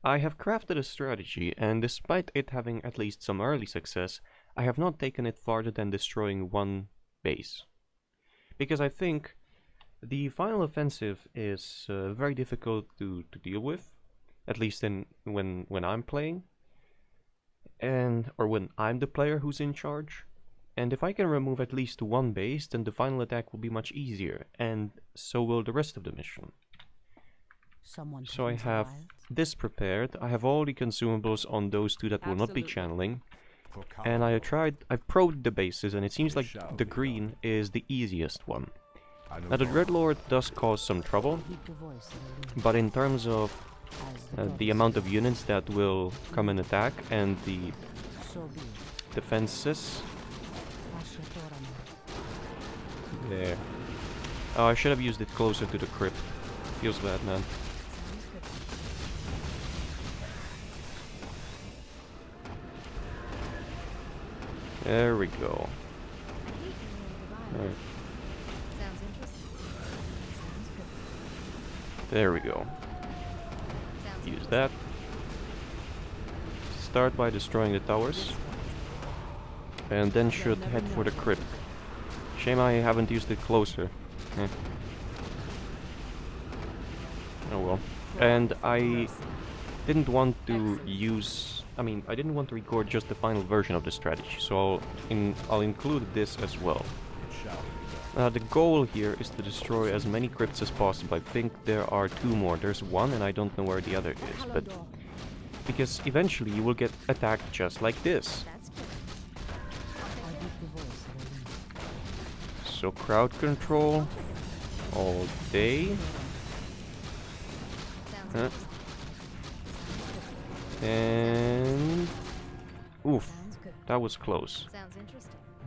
I have crafted a strategy, and despite it having at least some early success, I have not taken it farther than destroying one base. Because I think the final offensive is very difficult to deal with, at least when I'm playing, or when I'm the player who's in charge. And if I can remove at least one base, then the final attack will be much easier, and so will the rest of the mission. So I have this prepared. I have all the consumables on those two that will not be channeling. And I probed the bases, and it seems like the green is the easiest one. Now the Dreadlord does cause some trouble, but in terms of the amount of units that will come and attack and the defenses... There. Oh, I should have used it closer to the crypt. Feels bad, man. There we go. Right. There we go. Use that. Start by destroying the towers. And then should head for the crypt. Shame I haven't used it closer. Oh well. And I didn't want to use... I didn't want to record just the final version of the strategy, so I'll include this as well. The goal here is to destroy as many crypts as possible. I think there are two more. There's one and I don't know where the other is, but... Because eventually you will get attacked just like this. So crowd control all day. And oof, that was close.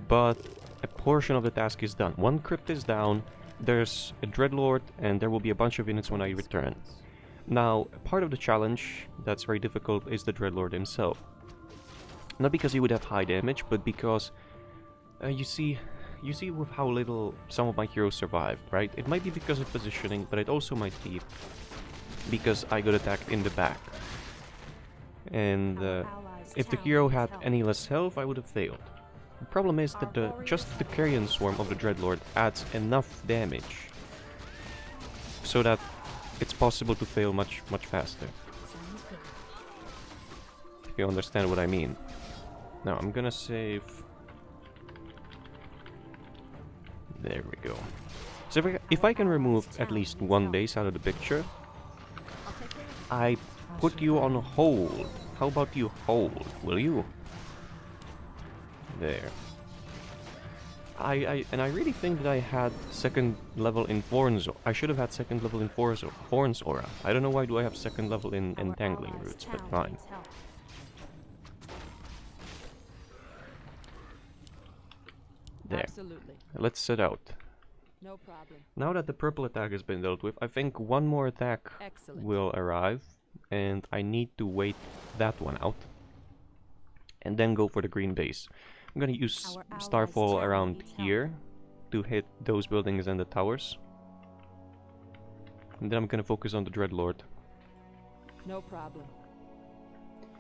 But a portion of the task is done. One crypt is down, there's a Dreadlord, and there will be a bunch of units when I return. Now, part of the challenge that's very difficult is the Dreadlord himself. Not because he would have high damage, but because you see with how little some of my heroes survived, right? It might be because of positioning, but it also might be because I got attacked in the back. And if the hero had any less health, I would have failed. The problem is that just the carrion swarm of the Dreadlord adds enough damage so that it's possible to fail much faster. If you understand what I mean. Now I'm gonna save. There we go. So if I can remove at least one base out of the picture, I put you on hold. How about you hold, will you? There. I really think that I had second level in Thorns. I should have had second level in Thorns Aura. I don't know why do I have second level in Entangling Roots, but fine. There. Absolutely. Let's set out. No problem. Now that the purple attack has been dealt with, I think one more attack will arrive, and I need to wait that one out, and then go for the green base. I'm gonna use Starfall around here to hit those buildings and the towers, and then I'm gonna focus on the Dreadlord. No problem.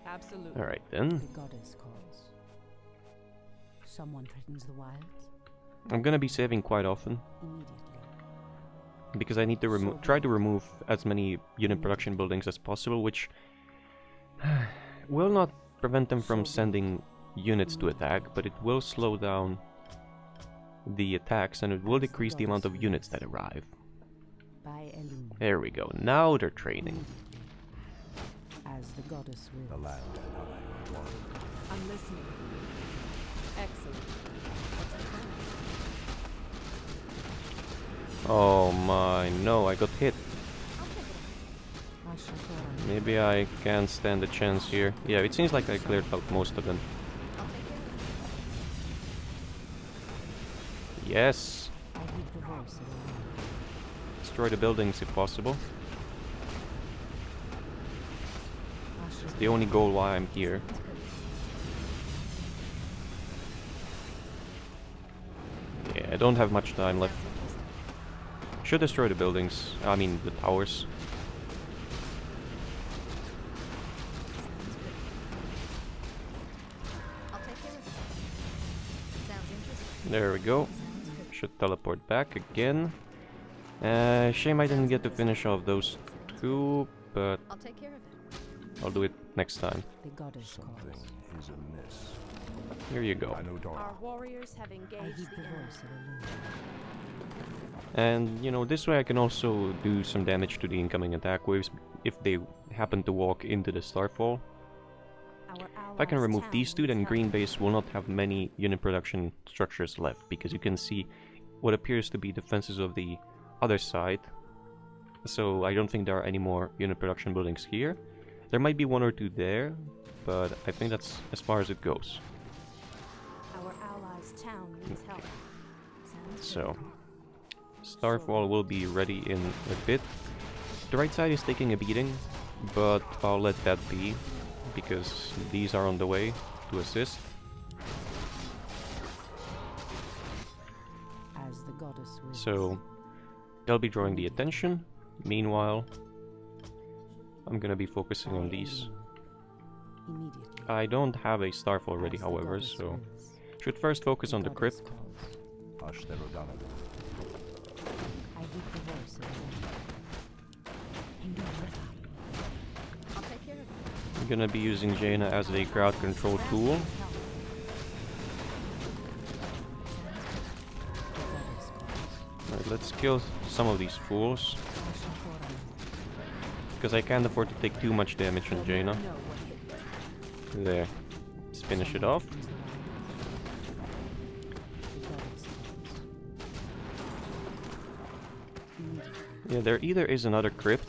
Absolutely. All right then. The goddess calls. Someone threatens the wilds. I'm gonna be saving quite often because I need to try to remove as many unit production buildings as possible, which will not prevent them from sending units to attack, but it will slow down the attacks and it will decrease the amount of units that arrive. There we go. Now they're training. As the goddess will. The land. I'm listening. Excellent. Oh my, no, I got hit. Maybe I can't stand a chance here. Yeah, it seems like I cleared out most of them. Yes! Destroy the buildings if possible. It's the only goal why I'm here. Yeah, I don't have much time left. Should destroy the buildings, I mean the towers. There we go. Should teleport back again. Shame I didn't get to finish off those two, but I'll take care of it. I'll do it next time. The goddess Something is amiss. Here you go. Our warriors have engaged the enemy. And, you know, this way I can also do some damage to the incoming attack waves if they happen to walk into the Starfall. If I can remove these two, then Green Base will not have many unit production structures left, because you can see what appears to be defenses of the other side. So I don't think there are any more unit production buildings here. There might be one or two there, but I think that's as far as it goes. Our allies' town needs help. So, Starfall will be ready in a bit. The right side is taking a beating, but I'll let that be, because these are on the way to assist. as the goddess wills. So, they'll be drawing the attention. Meanwhile, I'm gonna be focusing on these. Immediately. I don't have a Starfall ready, As the however, goddess so wills. should first focus on the goddess crypt. calls. I heed the voice of the wind. I'll take care of it. I'm gonna be using Jaina as a crowd control tool. The goddess calls. Alright, let's kill some of these fools, because I can't afford to take too much damage on Jaina. There. Let's finish it off. Yeah, there either is another crypt.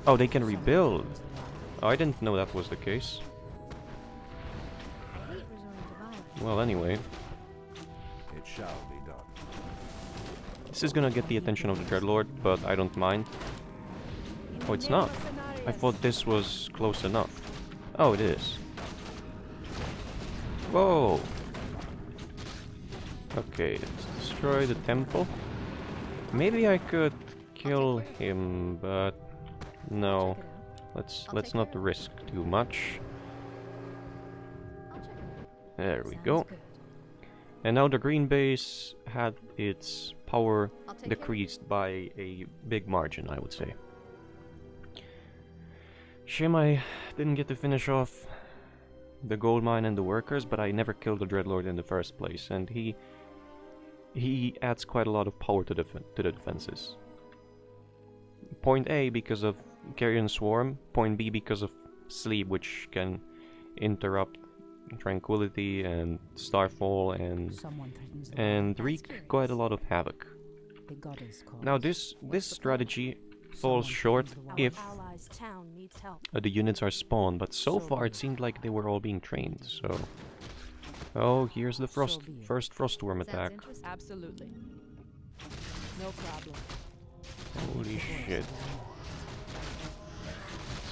Oh, they can rebuild. Oh, I didn't know that was the case. I hate resorting to violence. Well, anyway, It shall be done. this is gonna get the attention of the Dreadlord, but I don't mind. Oh, it's not. I thought this was close enough. Oh, it is. Whoa! Okay, let's destroy the temple. Maybe I could kill him, but no. Let's not risk too much. I'll check it out. There we Sounds go. good. And now the green base had its power I'll take care of it. decreased by a big margin, I would say. Shame I didn't get to finish off the gold mine and the workers, but I never killed the Dreadlord in the first place, and he adds quite a lot of power to the defenses. Point A because of Carrion Swarm, point B because of Sleep, which can interrupt Tranquility and Starfall Someone threatens the and wild. wreak quite a lot of havoc. The goddess calls. Now this strategy falls short if Our allies' town needs help. the units are spawned, but so far it seemed like they were all being trained, so... Oh, here's the first Frostworm Sounds attack. interesting. Absolutely. No problem. Holy shit.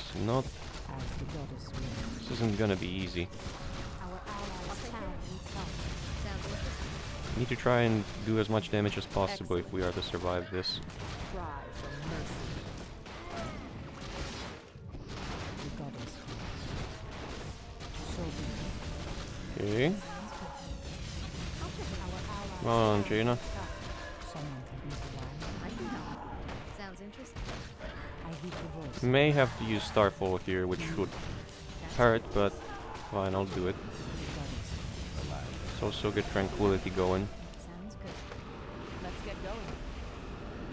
It's not... As the goddess wills. This isn't gonna be easy. Our allies' town needs help. Sounds interesting. Need to try and do as much damage as possible if we are to survive this. Cry for mercy. The goddess calls. So be it. Okay. I'll check it out. Our allies' Come on, town Jaina. needs help. Someone threatens the wild. I can help. Sounds interesting. I heed the voice. May have to use Starfall here, which would hurt, but fine, I'll do it. The goddess. Let's also get Tranquility going. Sounds good. Let's get going.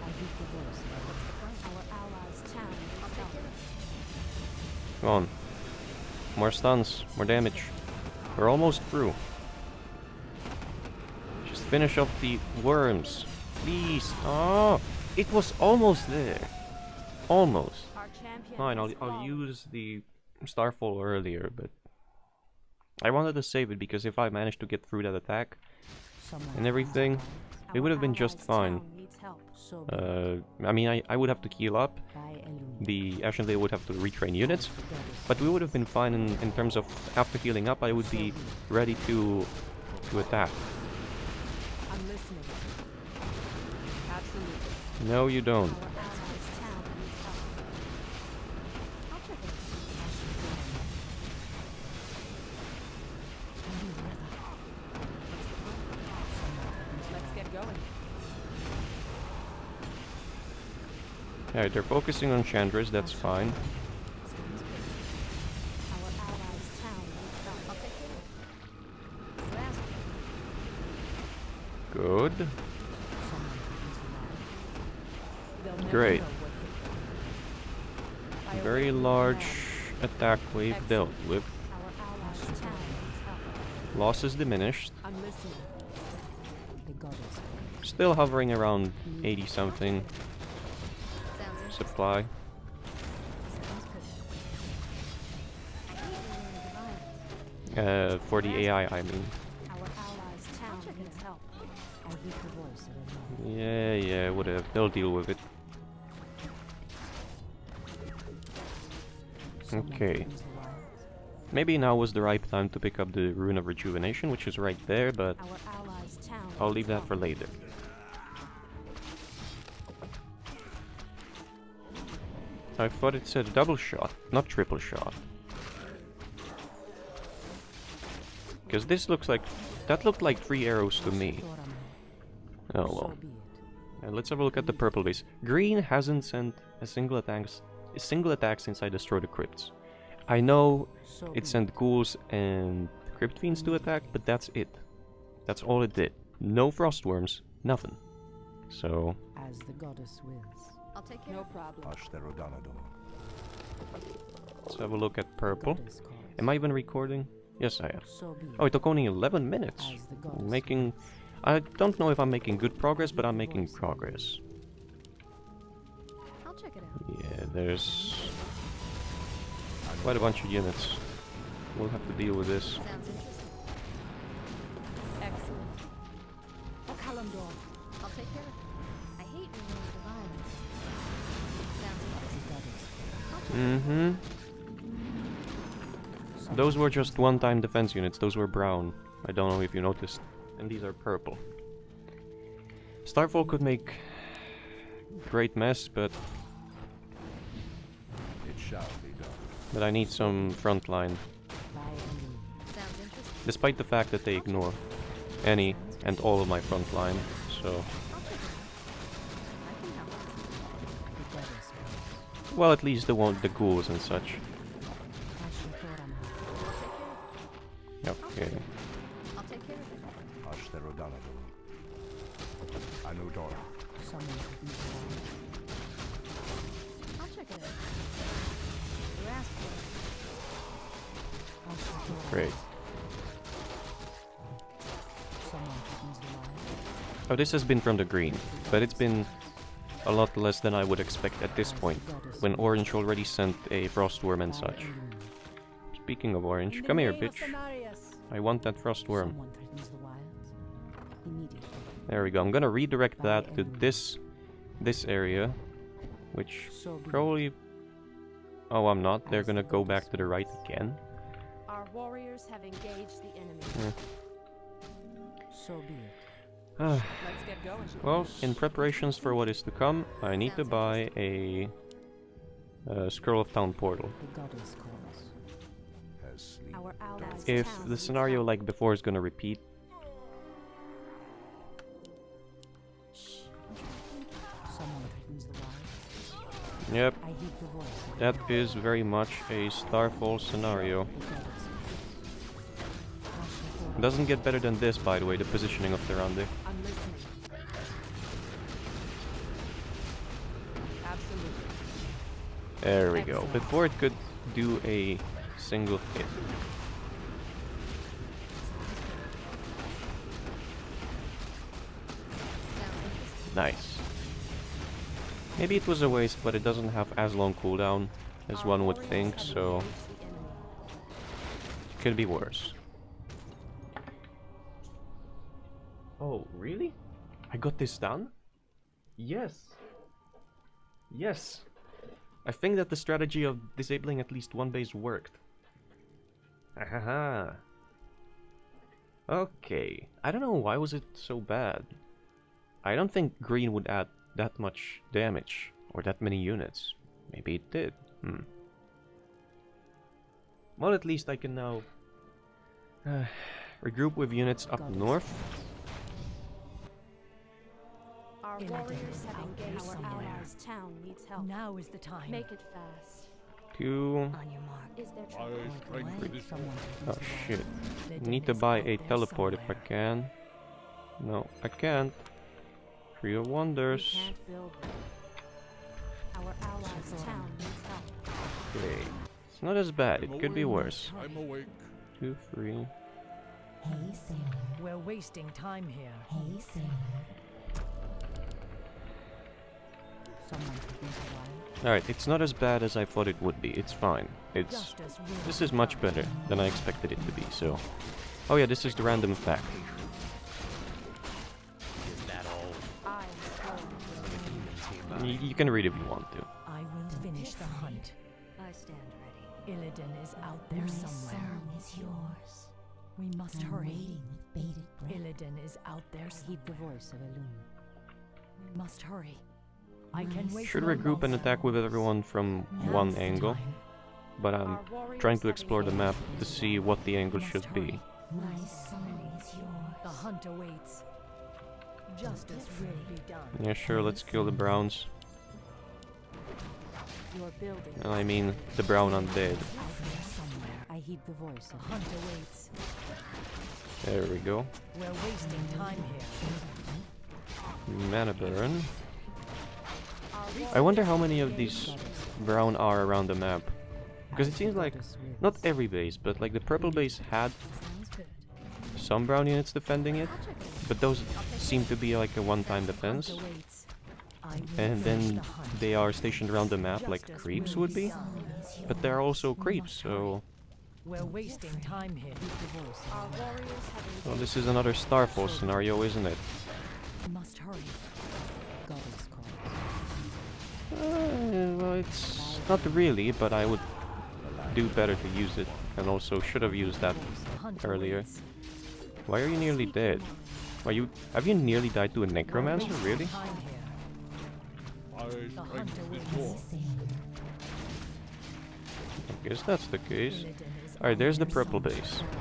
I heed the voice. Our allies' town needs help. Come on. More stuns, more damage. We're almost through. Just finish off the worms. Please. Oh, it was almost there. Almost. Our champion Fine, has I'll fallen. use the Starfall earlier, but I wanted to save it because if I managed to get through that attack Someone and everything, it would have been just fine. So be it. I mean, I would have to heal up. By Elune. The Ashenvale would have to retrain units, The goddess. but we would have been fine in terms of after healing up. I would be ready to attack. I'm listening. Absolutely. No, you don't. Our allies' town needs help. I'll check it out. Yeah, they're focusing on Chandras, that's fine. Our allies' town needs help. I'll take care of it. You asked for Good. Someone threatens the wild. They'll never Great. know what hit them. I Very await your large command. attack wave dealt with. our allies' town needs help. Losses diminished. I'm listening. The goddess calls. Still hovering around 80 something Sounds interesting. supply. Sounds good. I hate when they're divided. For the AI, I mean. Our allies' town needs help. I hear the voice of a man. Yeah, whatever. They'll deal with it. Someone Okay. threatens the wilds. Maybe now was the right time to pick up the Rune of Rejuvenation, which is right there, but Our allies' town I'll needs leave that help. for later. I thought it said double shot, not triple shot. Because this looks like... that looked like 3 arrows to me. Doraman. Oh well. So be it. Let's have a look at the purple base. Green hasn't sent a single attacks inside Destroy the Crypts. I know So it be sent ghouls and crypt fiends to attack, but that's it. That's all it did. No frostworms, nothing. So, As the goddess wills. I'll take care No of it. problem. Ashtherodanadon. let's have a look at The purple. goddess calls. Am I even recording? Yes, I am. So be Oh, it. it took only 11 minutes. As the goddess Making... wills. I don't know if I'm making good progress, but I'm making progress. I'll check it out. Yeah, there's quite a bunch of units. We'll have to deal with this. Sounds interesting. Excellent. A Kalimdor. I'll take care of it. I hate when they're divided. Sounds The interesting. goddess. Mm-hmm. Those were just one-time defense units. Those were brown. I don't know if you noticed. And these are purple. Starfall could make great mess, but It shall be done. I need some front line. By and in. Sounds interesting. Despite the fact that they ignore any and all of my front line. So, I'll check it out. I can help. The goddess calls. well, at least they won't the ghouls and such. Ashtherodanadon. I'll take care of it. Okay. I'll take care of it. Ashtherodanadon. Anudora. Someone threatens the wild. I'll check it out. You asked for it. Ashtherodanadon. Great. Someone threatens the wild. Oh, this has been from the green, but it's been a lot less than I would expect at this As the point, goddess when wills. Orange already sent a frostworm and By such. and in. Speaking of Orange, In the come here, name of bitch. Cenarius. I want that frostworm. Someone threatens the wilds. Immediately. There we go. I'm gonna redirect By that to and in. this area, which So be it. probably... Oh, I'm not. They're As gonna the go goddess back to the right again. Our warriors have engaged the enemy. So be it. Let's get going. Well, in preparations for what is to come, I need to buy a Scroll of Town portal. The goddess calls. Has sleep. Our allies' If town the needs scenario help. like before is gonna repeat, Someone threatens the wilds. yep, I heed the voice of that the man. is very much a Starfall scenario. The goddess calls. Ashtherodanadon. Doesn't get better than this, by the way, the positioning of Terande. I'm listening. Absolutely. There we go. Before it could do a single hit. Sounds interesting. Nice. Maybe it was a waste, but it doesn't have as long cooldown as Our one would warriors think, have so engaged the enemy. could be worse. Oh, really? I got this done? Yes. Yes. I think that the strategy of disabling at least one base worked. Ahaha. Okay. I don't know, why was it so bad? I don't think green would add that much damage, or that many units. Maybe it did. Well, at least I can now regroup with units up north. Our Our Illidan warriors is have out there engaged. Our somewhere. allies' town needs help. Now is the time. Make it fast. 2. On your mark. Is there My trouble? strength Away. is Someone Oh taking the shit. wild. I need to Illidan is buy out a there teleport if I somewhere. can. No, I can't. Tree of We Wonders. can't build them. Our allies' town needs help. Okay. It's not as bad, it could be worse. I'm awake. 2, 3. Hey sailor, We're wasting time here. hey sailor. Someone taking the wild. Alright, it's not as bad as I thought it would be. It's fine. Justice will This be is much done. better than I expected it to be, so... Oh yeah, this is the random fact. I am strong. You can read if you want to. I will finish the hunt. I stand ready. Illidan is out there My somewhere. song is yours. We must I'm hurry. waiting with bated breath. Illidan is out there somewhere. Heed the voice of Elune. We must hurry. I can wait. Should no regroup and longer. attack with everyone from Now's one the angle, time. but I'm Our warriors trying to have explore the map engaged. to see what the angle Must should hurry. be. My song is yours. The hunt awaits. Justice will be done. Yeah, sure, let's kill the browns. Your building. And I mean the brown undead. Out there somewhere. I heed the voice The of hunt awaits. There we go. We're wasting time here. Mana burn. Our I wonder how warriors many have of these engaged. brown are around the map. Because it seems like, Goddess wills. not every base, but like the purple base had Sounds good. some brown units defending it, I'll check it. but those seem to be like a one-time defense. Hunt awaits. I will And finish then the hunt. they are stationed around the map like Justice creeps will would be. done. But there are also creeps, so... We're wasting time here. The voice of Our Elune. warriors have engaged. Well, this is another Starfall scenario, isn't it? We must hurry. Goddess calls. Well, it's not really, but I would do better to use it. And also should have used that The hunt earlier. awaits. Why are you nearly dead? Have you nearly died to a necromancer, really? Time here. My The hunt strength is awaits. yours. Sailor, I guess that's the case. Illidan is Alright, there's the out purple there base. somewhere.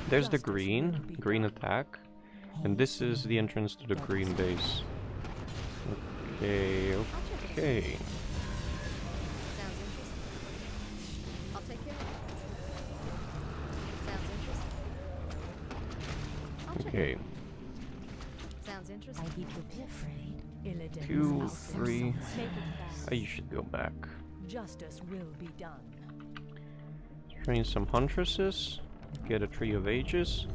There's the Justice will green, be green done. attack. And this is the entrance to the green base. Okay, okay. Sounds interesting. I'll take care of it. Sounds interesting. I'll check Okay. it. Sounds I interesting. heed the afraid. Illidan is 2, out there 3. somewhere. Make it fast. I should go back. Justice will be done. Train some huntresses. Get a tree of ages.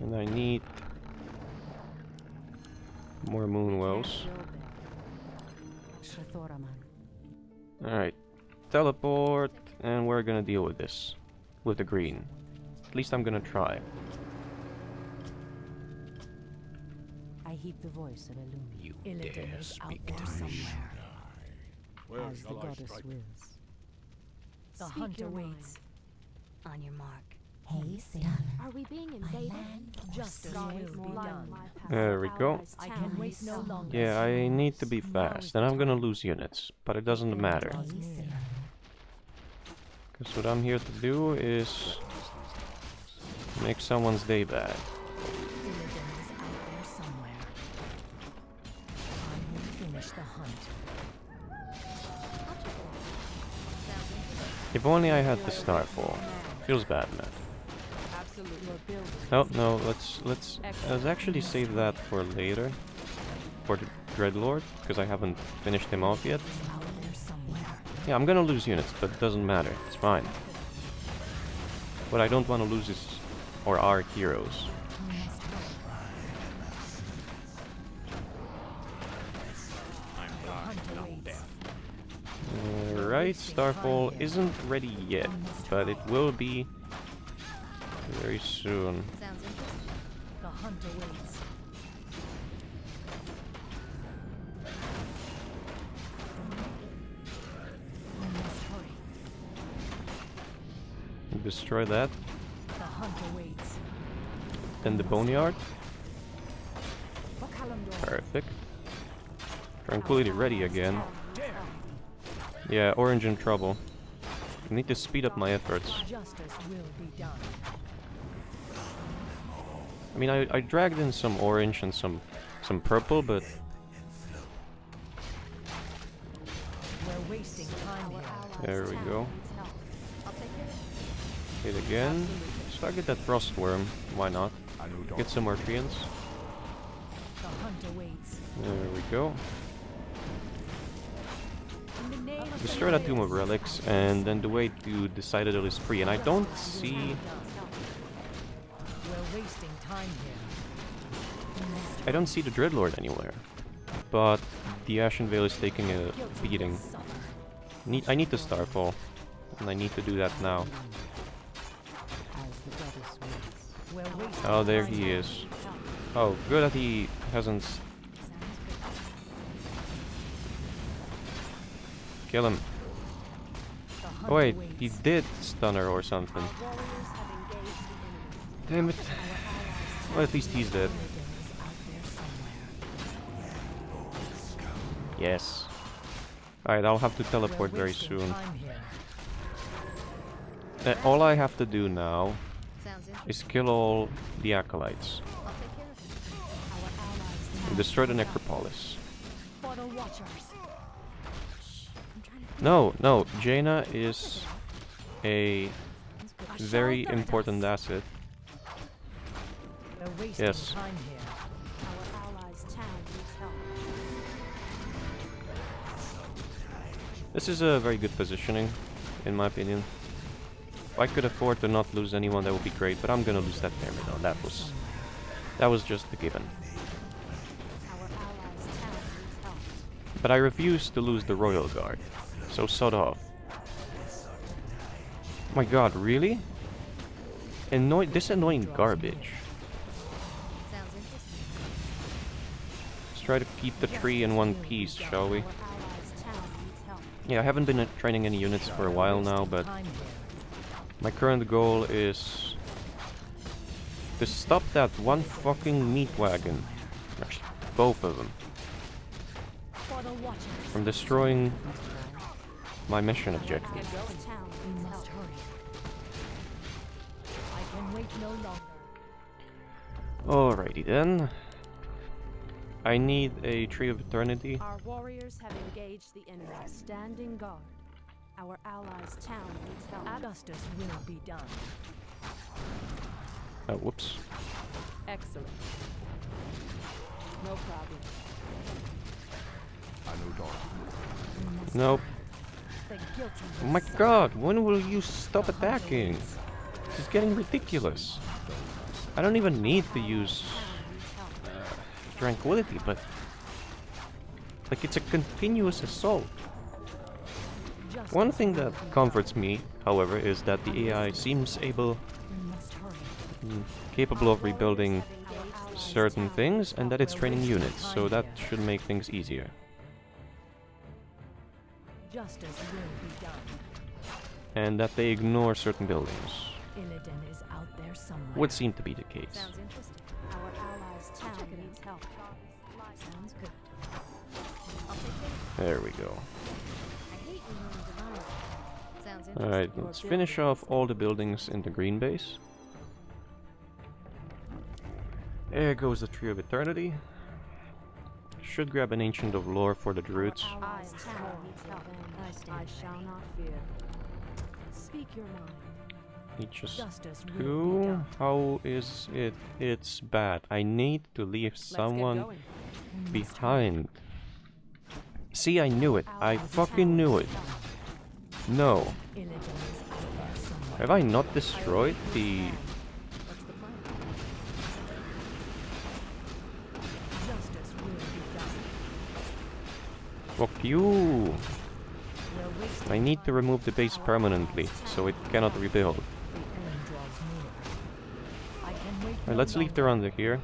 And I need more moonwells. Shathoraman. Alright. Teleport. And we're gonna deal with this. With the green. At least I'm gonna try. I heed the voice of Elune. You Illidan is out there somewhere. Where As the shall I goddess strike? wills. The Speak hunt your awaits. On your mark. Hey sailor, Are we being my invaded? land Justice forces. will be done. There we go. I can wait no longer. Yeah, I need to be fast. And I'm gonna lose units. But it doesn't matter. Hey sailor, Because what I'm here to do is make someone's day bad. Illidan is out there somewhere. I will finish the hunt. Sounds interesting. If only I had the Starfall. Feels bad, man. Absolutely. Your building. Oh no, let's actually save that for later. For the Dreadlord, because I haven't finished him off yet. Out there somewhere. Yeah, I'm gonna lose units, but it doesn't matter. It's fine. What I don't want to lose is our heroes. We must hurry. The hunt awaits. Alright, Starfall isn't ready yet, but it will be very soon. Sounds interesting. The hunt awaits. We must hurry. Destroy that. The hunt awaits. Then the Boneyard. For Kalimdor. Perfect. Tranquility ready again. Yeah, Orange in trouble. I need to speed up my efforts. Justice will be done. I mean, I dragged in some Orange and some some purple, but We're wasting time Our here. allies' there we town go. needs help. I'll take it. Hit again. Let's target that frost worm. Why not? I know Get some more treants. The hunt awaits. There we go. In the name of Destroy that Tomb of Relics, and then the way to the Citadel is free. And I don't see... We're wasting time here. I don't see the Dreadlord anywhere. But the Ashen Veil is taking a beating. I need to Starfall. And I need to do that now. We're wasting Oh, there time he here. is. Oh, good that he hasn't... Kill him. The hunt Oh wait, awaits. he did stun her or something. Our warriors have engaged the enemy. Damn it. Well, at least he's dead. Is out there somewhere. Yes. Alright, I'll have to teleport We're very wasting soon. time here. All I have to do now Sounds interesting. is kill all the acolytes I'll take care of it. Our allies' and destroy the necropolis. For the watchers. I'm trying to No, no, Jaina is a A very shelter important dust. asset. We're wasting Yes. time here. Our allies' town needs help. This is a very good positioning, in my opinion. If I could afford to not lose anyone, that would be great, but I'm gonna lose that Myrmidon. That was just a given. Our allies' town needs help. But I refuse to lose the Royal Guard, so sod off. My god, really? This annoying garbage. Sounds interesting. Let's try to keep the tree in one piece, shall we? Our allies' town needs help. Yeah, I haven't been training any units for a while now, but Time here. my current goal is to stop that one fucking meat wagon, actually both of them, For the watchers. from destroying my mission objective. Our allies' town We needs help. must hurry. I can wait no longer. Alrighty then. I need a Tree of Eternity. Our warriors have engaged the enemy. Standing guard. Our allies' town needs help. Justice will be done. Oh, whoops. Excellent. No problem. I know dark. Nope. The guilty Oh my god, when will you stop attacking? This is getting ridiculous. I don't even need to use Tranquility, but... like, it's a continuous assault. One thing that comforts me, however, is that the AI seems capable of rebuilding certain things, and that it's training units, so that should make things easier. Justice will be done. And that they ignore certain buildings. Illidan is out there somewhere. Would seem to be the case. Sounds interesting. Our allies' town needs help. Sounds good. I'll take care. There we go. I hate when you're in denial. Sounds interesting. Alright, let's finish off all the buildings in the green base. There goes the Tree of Eternity. Should grab an Ancient of Lore for the Druids. Our allies' town needs help. I shall not fear. Speak your mind. Just Justice will be two. done. How is it? It's bad. I need to leave someone behind. See, I knew it. I fucking knew it. No. Illidan is out there somewhere. Have I not destroyed the... What's the plan? Justice will be done. Fuck you! We're wasting I need to remove the base permanently, so it cannot rebuild. the end draws near. I can wait Alright, no let's leave the longer. runner here.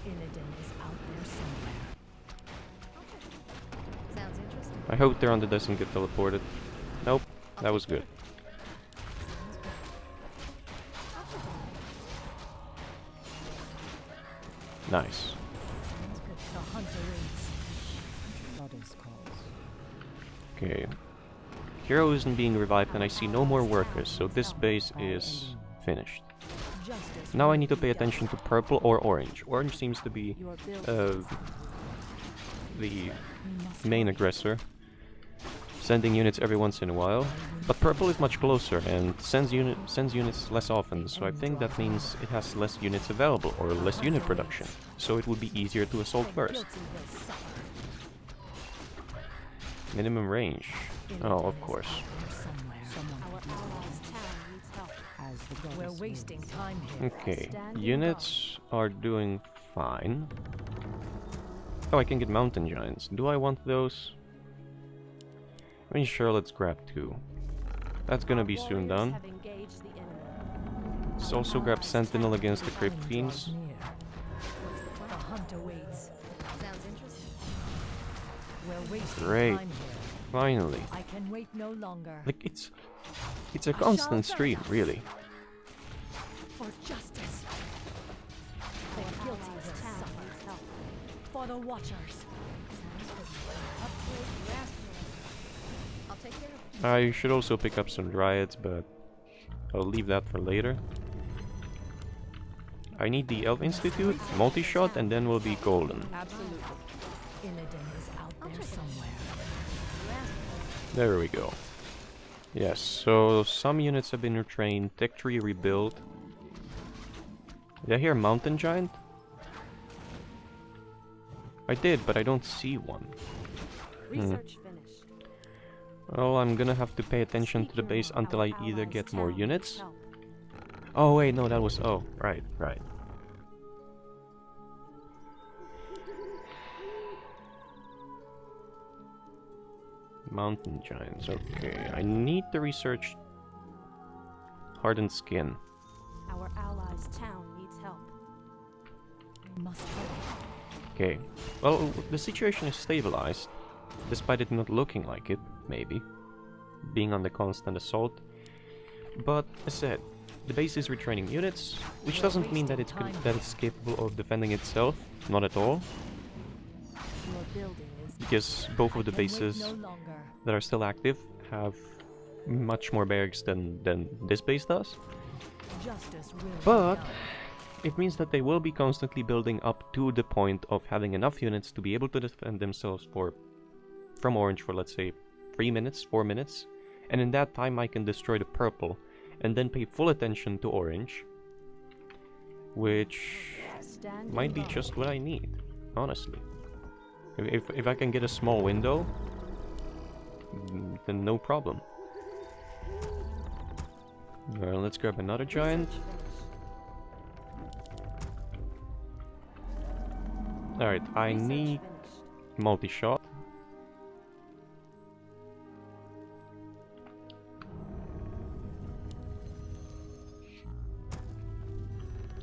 Illidan is out there somewhere. Sounds interesting. I hope the runner doesn't get teleported. Nope, that was good. Nice. The hunt awaits. Goddess calls. Okay. Hero isn't being revived and I see no more workers, so this base is finished. Justice Now I will need to be pay done. attention to purple or orange. Orange seems to be Your building the We must main hurry. aggressor, sending units every once in a while. But purple is much closer and sends units less often, so I think that means it has less units available or less unit production. So it would be easier to assault The first. guilty will suffer. Minimum range. Oh, of course. Our allies' town needs help. We're wasting time here. Okay, Standing units are doing fine. Oh, I can get mountain giants. Do I want those? I mean, sure, let's grab 2. That's gonna be soon Warriors done. have engaged the enemy. Let's also grab sentinel against the crypt fiends. Near. What's the The plan? hunt awaits. Sounds interesting. We're wasting Great. time here. Finally. I can wait no longer. Like, it's a constant stream, really. For justice. The Our guilty allies' will town suffer. needs help. For the watchers. Upgrade your asteroid. I'll take care of it. I should also pick up some dryads, but I'll leave that for later. I need the Elf Institute, multi-shot, and then we'll be golden. Absolutely. Illidan is out there somewhere. There we go. Yes, so some units have been retrained, tech tree rebuilt. Did I hear mountain giant? I did, but I don't see one. Research finished. Well, I'm gonna have to pay attention to the Seek base your until I our either allies' get more town needs units. help. Oh wait, no, that was... oh, right. Mountain giants, okay. I need to research hardened skin. Our allies' town needs help. We must hurry. Okay. Well, the situation is stabilized, despite it not looking like it, maybe. Being under constant assault. But, as said, the base is retraining units, which doesn't mean that it's capable of defending itself. Not at all. Your building is Because both of the I can wait bases no longer. that are still active have much more barracks than this base does. Justice will But be done. it means that they will be constantly building up to the point of having enough units to be able to defend themselves from orange for, let's say, 3 minutes, 4 minutes. And in that time I can destroy the purple and then pay full attention to orange, which standing might be guard. just what I need, honestly. If I can get a small window, then no problem. Well, let's grab another giant. Research finished. Alright, I Research need finished. multi-shot.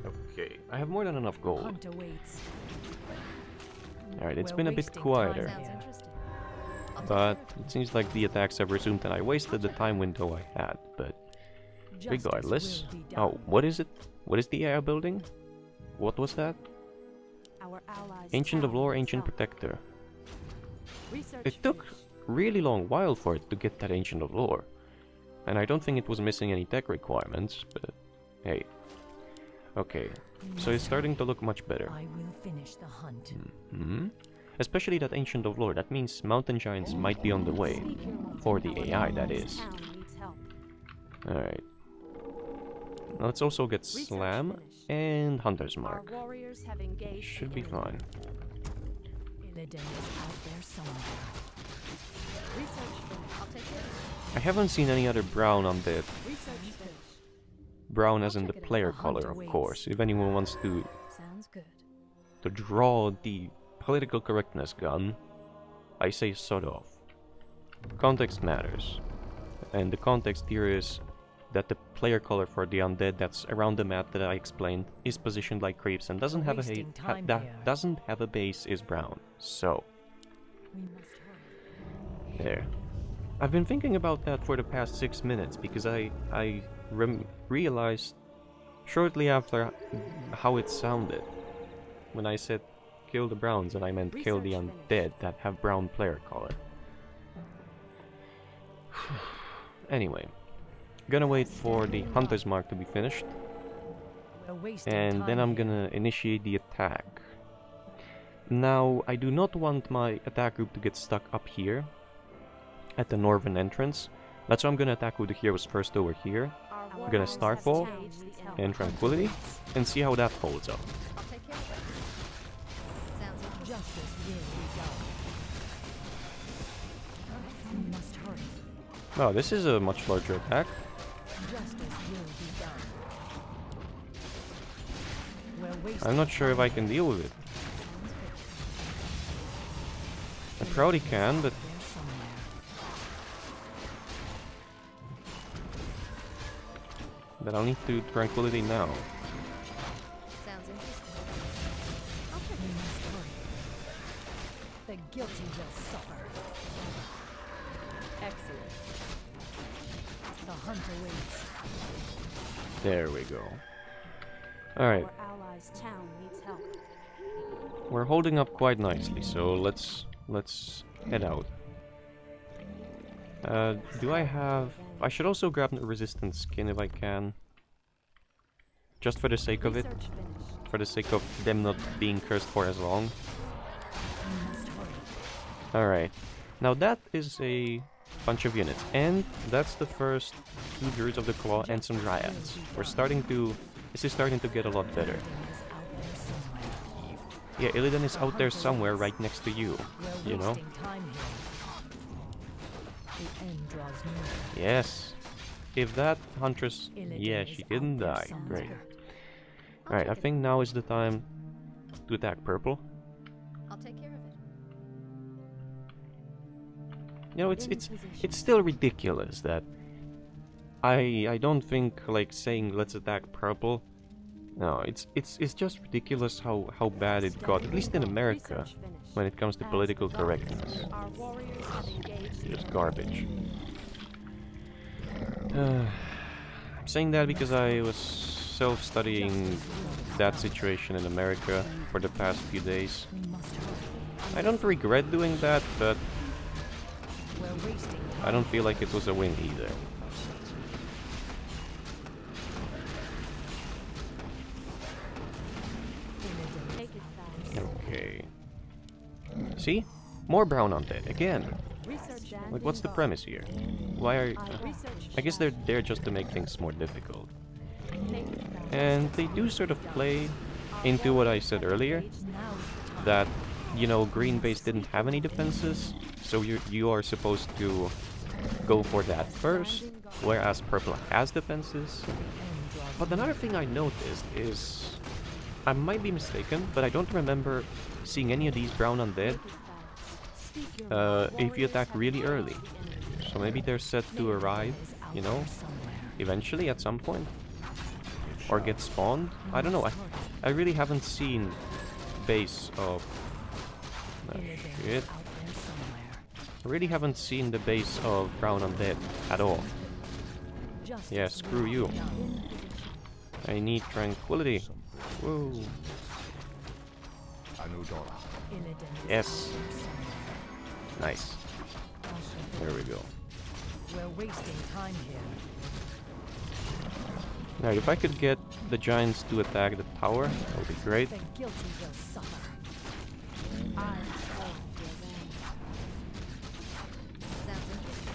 Okay, I have more than enough gold. Hunt awaits. Alright, it's We're been a bit wasting quieter, time. Sounds Yeah. interesting. I'll take but care of it seems like the attacks have resumed and I wasted the time window I had, but Justice regardless. will be done. Oh, what is it? What is the AI building? What was that? Our allies' Ancient of town Lore, needs Ancient help. Protector. Research It took finished. really long while for it to get that Ancient of Lore. And I don't think it was missing any tech requirements, but hey. Okay, We so it's must starting to look much better. I will finish the hunt. Hmm? Especially that Ancient of Lore, that means mountain giants might be on the way. Speak your mind. For the Our AI, that allies' is. town needs help. Alright. Let's also get Research Slam finished. and Hunter's Our Mark. warriors have engaged. Should the be enemy. fine. Illidan is out there somewhere. Research finished. I'll take care of I haven't seen any other brown on the Research finished. brown as in the check it out. player The color, hunter of waits. course. If anyone wants to Sounds good. draw the political correctness gun, I say sod off. Context matters. And the context here is that the player color for the undead that's around the map that I explained is positioned like creeps and doesn't have a Wasting time that here. doesn't have a base is brown. So We must hurry. there. I've been thinking about that for the past 6 minutes because I realized shortly after how it sounded when I said kill the browns and I meant kill the Research undead that have brown player color. Anyway, gonna wait for the Hunter's Mark to be finished. And then I'm gonna initiate the attack. Now, I do not want my attack group to get stuck up here at the northern entrance. That's why I'm gonna attack with the heroes first over here. We're gonna Starfall and Tranquility and see how that holds up. I'll take care of it. Sounds interesting. Justice will be done. We must hurry. Oh, this is a much larger attack. Justice will be done. We're wasting I'm not sure if I can deal with it. I probably can, but there somewhere. I'll need to Tranquility now. Sounds interesting. We must hurry. The guilty will suffer. Excellent. The hunter waits. There we go. Alright, Our allies' town needs help. we're holding up quite nicely, so let's head out. Do I have... I should also grab the resistant skin if I can. Just for the sake of it. Research finished. For the sake of them not being cursed for as long. We must hurry. Alright. Now that is a bunch of units. And that's the first 2 Druids of the Claw and some Dryads. We're starting to... This is starting to get a lot better. Illidan is out there somewhere. Yeah, Illidan is out there somewhere right next to you. We're You know? wasting time here. The end draws near. Yes. If that Huntress... Illidan Yeah, is she out didn't there die. somewhere. Great. Alright, I think now is the time to attack purple. I'll take care of it. You know, it's still ridiculous that I don't think like saying let's attack purple. No, it's just ridiculous how bad it got, at least in America, Research finished. when it comes to political correctness. Our warriors have engaged the Just garbage. I'm saying that because I was self-studying that situation in America for the past few days. We must hurry. I don't regret doing that, but We're wasting time. I don't feel like it was a win either. Illidan Take it fast. Okay. See? More brown undead, again. Research Like, what's the premise here? Why are... research I guess they're there just to make things more difficult. take it fast. And they do sort of play into what I said earlier, now is the time. that, you know, green base didn't have any defenses, so you are supposed to go for that first, whereas purple has defenses. End draws But another thing I noticed is... I might be mistaken, but I don't remember seeing any of these brown undead if you attack really early. So maybe they're set to arrive, you know, eventually at some point. Or get spawned. I don't know, I really haven't seen base of... Oh, Illidan shit. is out there somewhere. I really haven't seen the base of brown undead at all. Justice Yeah, screw will you. be done. I need tranquility. Whoa. Illidan is Yes. out there somewhere. Nice. There we go. We're wasting time here. Now, if I could get the giants to attack the tower, that would be great. The guilty will suffer. Sounds interesting.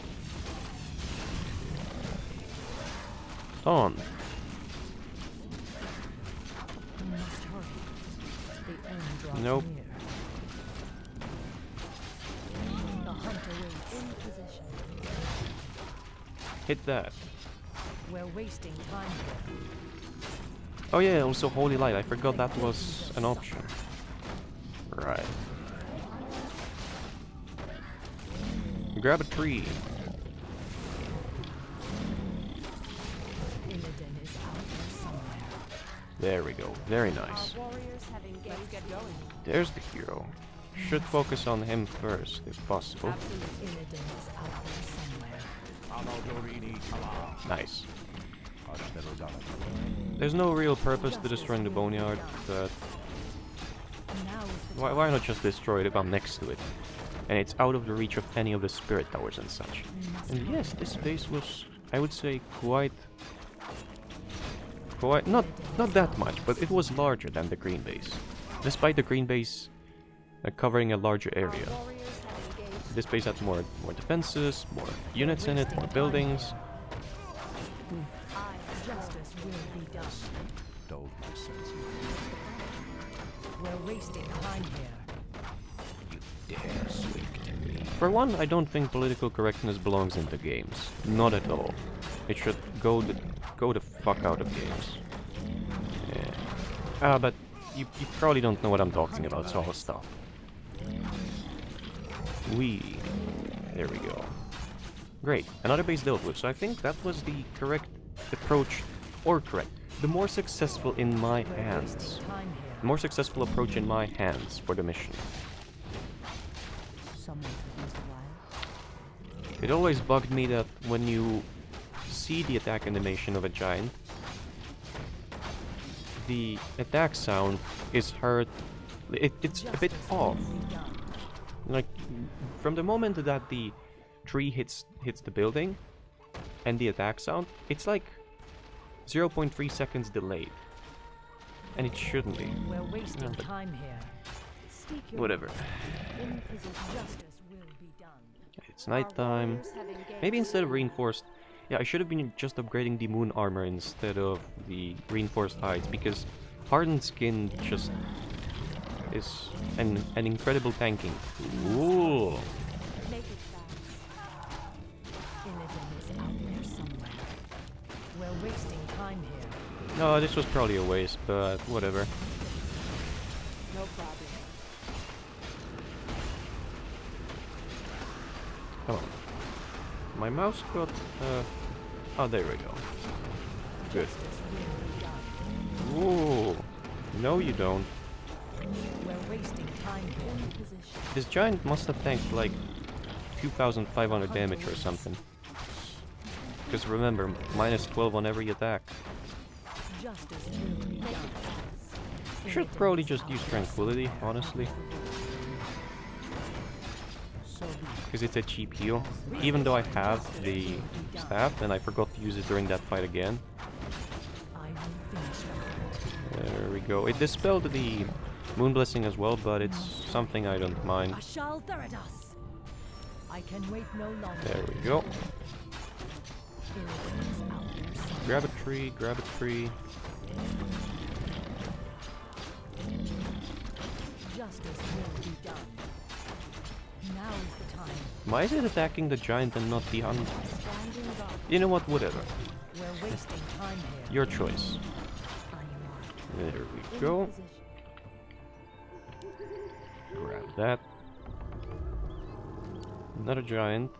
On. We must hurry. The end draws Nope. near. The hunter waits. In position. Hit that. We're wasting time here. Oh yeah, also Holy Light. I forgot that was an option. Right. Grab a tree. Illidan is out there somewhere. There we go. Very nice. Our warriors have engaged. Let's get going. There's the hero. Should focus on him first, if possible. Illidan is out there somewhere. Nice. There's no real purpose to destroying the boneyard, but Now is the why not just destroy it if I'm next to it? And it's out of the reach of any of the spirit towers and such. And yes, this base was, I would say, quite quite... not that much, but it was larger than the green base. Despite the green base covering a larger area. Warriors have engaged. This base had more defenses, more units in it, more buildings. Justice will be done. Told myself. We're wasting time here. Dare speak to me. For one, I don't think political correctness belongs into games. Not at all. It should go the fuck out of games. Yeah. But you probably don't know what I'm talking about, so I'll stop. There we go. Great, another base dealt with, so I think that was the correct approach, or correct, the more successful in my hands. Time here. The more successful approach in my hands for the mission. Someone could use the wire. It always bugged me that when you see the attack animation of a giant, the attack sound is heard, it's a bit off. Like, from the moment that the tree hits the building and the attack sound, it's like 0.3 seconds delayed. And it shouldn't be. We're wasting but time here. Speak your whatever. in position. Justice will be done. It's nighttime. Warriors have engaged. Maybe instead of reinforced... Yeah, I should have been just upgrading the moon armor instead of the reinforced hides, because hardened skin just is an incredible tanking. Ooh. Make it fast. Illidan is out there somewhere. We're wasting time here. No, this was probably a waste, but whatever. No problem. Come on. My mouse got... oh, there we go. Good. Justice will be done. Ooh. No, you don't. We're wasting time here. Position. This giant must have tanked like 2,500 damage or something. Because remember, minus 12 on every attack. Justice will be Make it done. fast. Should probably just use tranquility, honestly. So be it. Because it's a cheap heal. Even though I have the staff and I forgot to use it during that fight again. I will finish them. There we go. It dispelled the Moon Blessing as well, but it's something I don't mind. Ashal Theridas. I can wait no longer. There we go. Illidan is out there somewhere. Grab a tree, grab a tree. Justice will be done. Now is the time. Why is it attacking the giant and not the hunt? Standing guard. You know what, whatever. We're wasting time here. Your choice. On your mark. There we In go. position. Grab that. Another giant.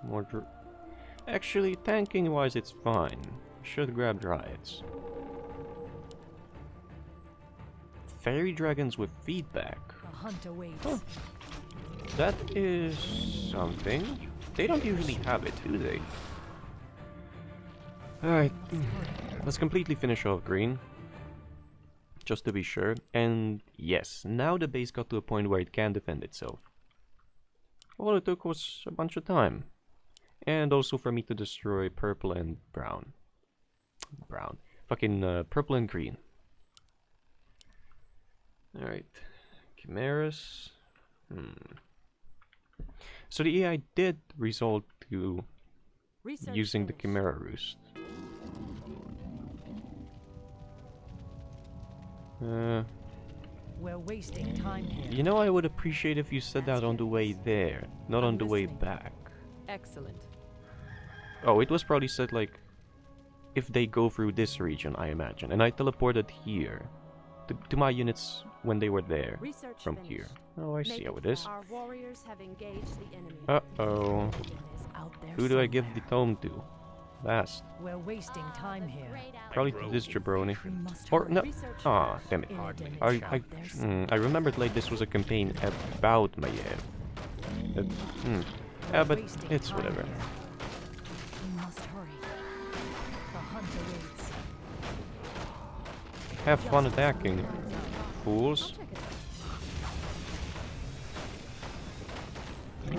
More actually, tanking wise it's fine. Should grab dryads. Fairy dragons with feedback. The hunt awaits. Oh. That is something. They don't usually have it, do they? Alright. Let's completely finish off green. Just to be sure. And yes, now the base got to a point where it can defend itself. All it took was a bunch of time. And also for me to destroy purple and brown. Fucking purple and green. Alright. Chimeras. So the AI did result to Research using the finished. Chimera Roost. We're wasting time here. You know, I would appreciate if you said that on the way there, not on the way listening. back. Excellent. Oh, it was probably said like, if they go through this region, I imagine. And I teleported here, to my units when they were there, Research from finished. here. Oh, I see Make how it it is. Our warriors have engaged the enemy. Uh-oh. Illidan is out there Who do I give the somewhere. tome to? Last. We're wasting time here. Probably to this jabroni. We must Or, hurry. no. Research Ah, damn it. Illidan is I out there somewhere. I remembered like this was a campaign about Maiev. Yeah, but Wasting it's time whatever. here. We must hurry. The hunt awaits. Have fun attacking, fools.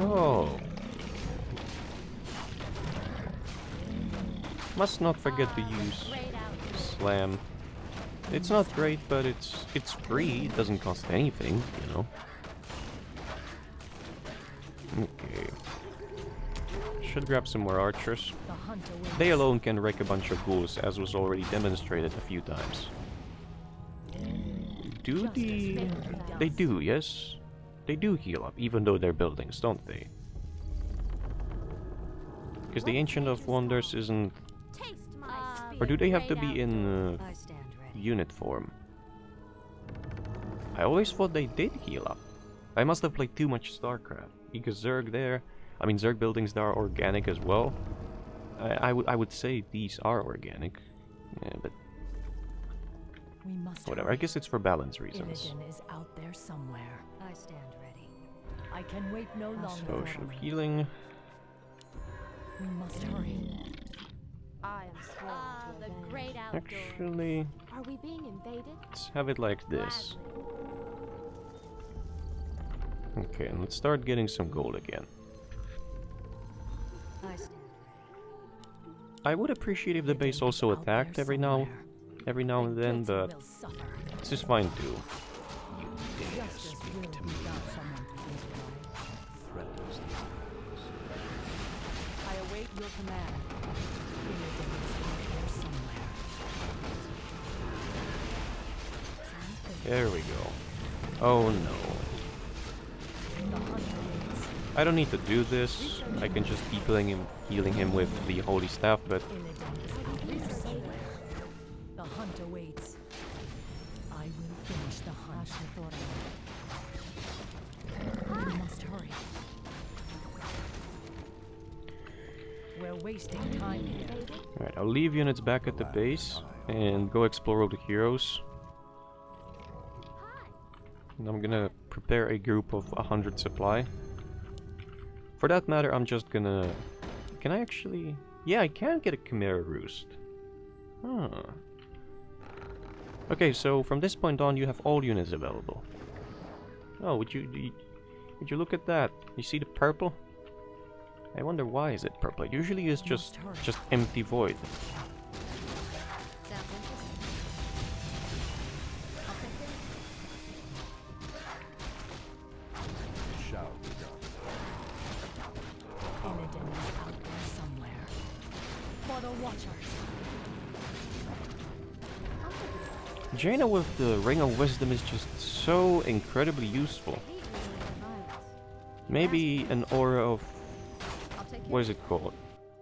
Oh. Must not forget to use slam. It's not great, but it's free. It doesn't cost anything, you know. Okay. Should grab some more archers. The hunt awaits. They alone can wreck a bunch of ghouls, as was already demonstrated a few times. They do, yes. They do heal up, even though they're buildings, don't they? Because the Ancient of Wonders isn't... Taste my Or do they have to great be in I stand ready. unit form? I always thought they did heal up. I must have played too much StarCraft, because Zerg there... I mean, Zerg buildings there are organic as well. I would say these are organic. Yeah, but We must whatever, hurry. I guess it's for balance reasons. Illidan is out there somewhere. I stand ready. I can wait no longer. Potion of healing. We must hurry. I am sworn Ah, to the avenge. great outdoors. Actually, Are we being invaded? let's have it like this. Gladly. Okay, and let's start getting some gold again. I stand I would appreciate if the Illidan base is also out attacked there every now and then, guilty but will suffer. it's just fine too. You dare Justice speak will to be me. done. Someone to visualize. Threat is I await your command. Illidan is out there somewhere. There we go. Oh no. The hunt awaits. I don't need to do this. I can just keep healing him with the Holy Staff, but Illidan is out there somewhere. The hunt awaits. I will finish the hunt. We must hurry. We're wasting time here. alright, I'll leave units back at the base and go explore all the heroes. And I'm gonna prepare a group of 100 supply. For that matter, I'm just gonna... Can I actually... Yeah, I can get a Chimera Roost. Huh. Okay, so from this point on, you have all units available. Oh, would you look at that? You see the purple? I wonder why is it purple. It usually is just empty void. Sounds interesting. I'll take it. shall be done. Illidan is out there somewhere. For the Watchers. Jaina with the Ring of Wisdom is just so incredibly useful. I hate losing violence. Maybe an aura of... I'll take what is it called?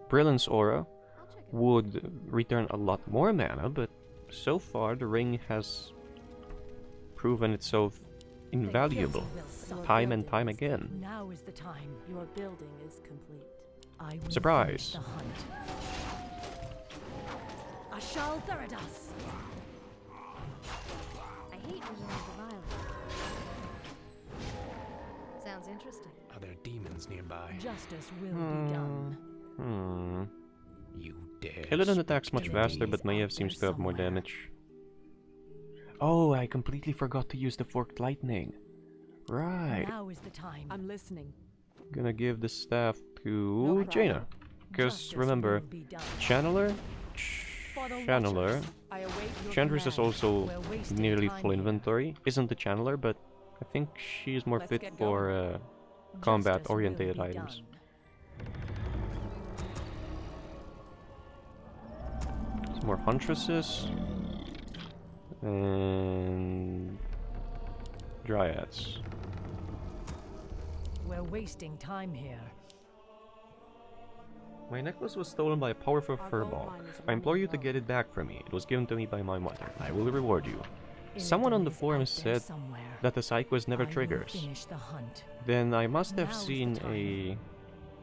Brilliance aura I'll check it. would return a lot more mana, but so far the ring has proven itself invaluable The guilty will suffer. time and time again. Now is the time. Your building is complete. I will Surprise. finish the hunt. Ashal Theridas. I hate resorting to violence. Sounds interesting. Are there demons nearby? Justice will be done. You dare. Illidan attacks much Illidan faster, but is Maiev out seems there to have more somewhere. damage. Oh, I completely forgot to use the Forked Lightning. Right. Now is the time. I'm listening. Gonna give the staff to No Jaina. problem. Because Justice remember, will be done. Channeler? For the Channeler. Watchers. I await your Chantress is command. also We're wasting nearly time full here. inventory. Isn't the Channeler, but I think she is more Let's fit get for going. combat Justice will oriented be items. done. Some more Huntresses. And... Dryads. We're wasting time here. My necklace was stolen by a powerful Our furball. gold mine is I implore running you to low. get it back from me. It was given to me by my mother. I will reward you. Illidan Someone on the is forums out there said somewhere. that the Psychos never I will triggers. finish the hunt. Then I must have Now is the seen time. a...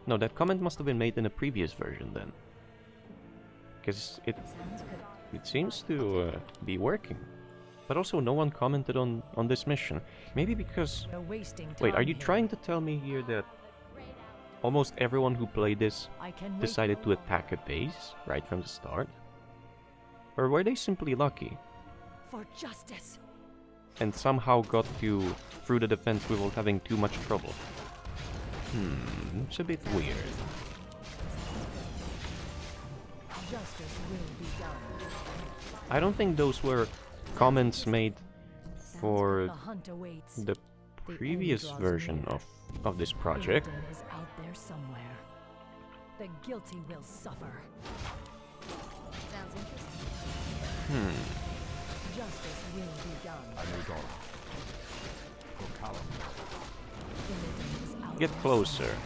No, that comment must have been made in a previous version then. Because Sounds good. it seems to be working. But also no one commented on this mission. Maybe because... We're wasting time. Wait, are you here. trying to tell me here that almost everyone who played this I can wait decided no to attack a base right from the start? Or were they simply lucky for justice. and somehow got through the defense without having too much trouble? It's a bit weird. Justice will be done. I don't think those were comments made for The hunt awaits. the The previous end draws version near. of this project. Illidan is out there somewhere. The guilty will suffer. Sounds interesting. Justice will be done. Illidan is out Get there closer. somewhere.